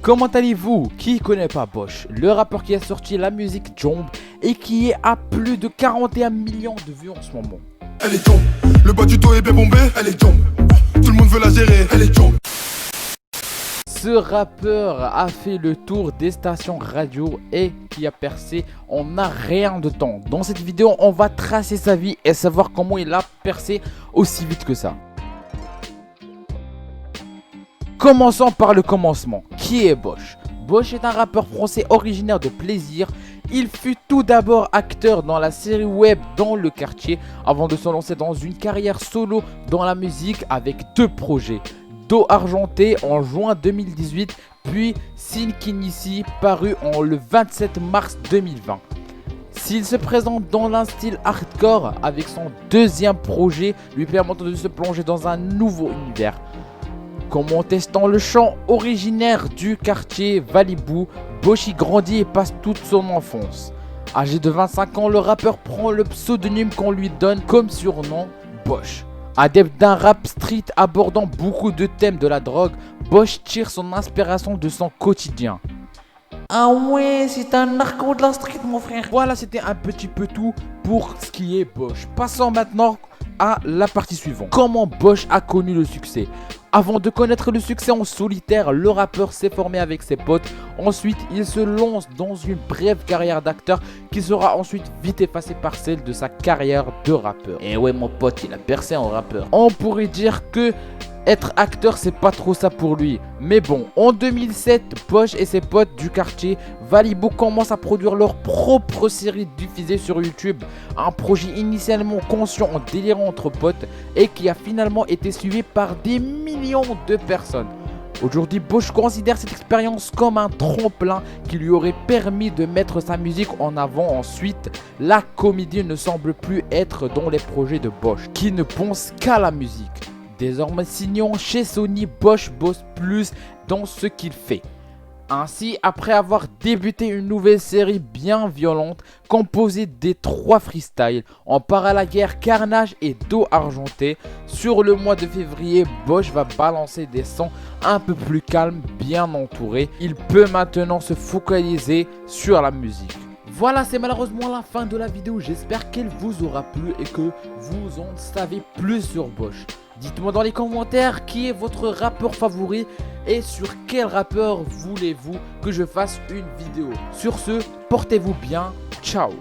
Comment allez-vous? Qui connaît pas Bosch, le rappeur qui a sorti la musique Jomb et qui est à plus de 41 millions de vues en ce moment. Elle est Jomb, le bas du dos est bien bombé. Elle est Jomb, tout le monde veut la gérer. Elle est Jomb. Ce rappeur a fait le tour des stations radio et qui a percé en un rien de temps. Dans cette vidéo, on va tracer sa vie et savoir comment il a percé aussi vite que ça. Commençons par le commencement. Qui est Bosch? Bosch est un rappeur français originaire de Plaisir. Il fut tout d'abord acteur dans la série web Dans le quartier avant de se lancer dans une carrière solo dans la musique avec deux projets. Dos argenté en juin 2018 puis Sin Kinisi paru le 27 mars 2020. S'il se présente dans un style hardcore avec son deuxième projet lui permettant de se plonger dans un nouveau univers. Comment testant le chant originaire du quartier Valibou, Bosch y grandit et passe toute son enfance. Âgé de 25 ans, le rappeur prend le pseudonyme qu'on lui donne comme surnom, Bosch. Adepte d'un rap street abordant beaucoup de thèmes de la drogue, Bosch tire son inspiration de son quotidien. Ah ouais, c'est un narco de la street, mon frère. Voilà, c'était un petit peu tout pour ce qui est Bosch. Passons maintenant à la partie suivante. Comment Bosch a connu le succès? Avant de connaître le succès en solitaire, le rappeur s'est formé avec ses potes. Ensuite, il se lance dans une brève carrière d'acteur qui sera ensuite vite effacée par celle de sa carrière de rappeur. Et ouais, mon pote, il a percé en rappeur. On pourrait dire que être acteur, c'est pas trop ça pour lui. Mais bon, en 2007, Bosch et ses potes du quartier Valibou commencent à produire leur propre série diffusée sur YouTube. Un projet initialement conçu en délirant entre potes et qui a finalement été suivi par des millions de personnes. Aujourd'hui, Bosch considère cette expérience comme un tremplin qui lui aurait permis de mettre sa musique en avant. Ensuite, la comédie ne semble plus être dans les projets de Bosch, qui ne pense qu'à la musique. Désormais signant chez Sony, Bosch bosse plus dans ce qu'il fait. Ainsi, après avoir débuté une nouvelle série bien violente, composée des 3 freestyles, On part à la guerre, Carnage et Dos argenté, sur le mois de février, Bosch va balancer des sons un peu plus calmes, bien entourés. Il peut maintenant se focaliser sur la musique. Voilà, c'est malheureusement la fin de la vidéo. J'espère qu'elle vous aura plu et que vous en savez plus sur Bosch. Dites-moi dans les commentaires qui est votre rappeur favori et sur quel rappeur voulez-vous que je fasse une vidéo. Sur ce, portez-vous bien, ciao.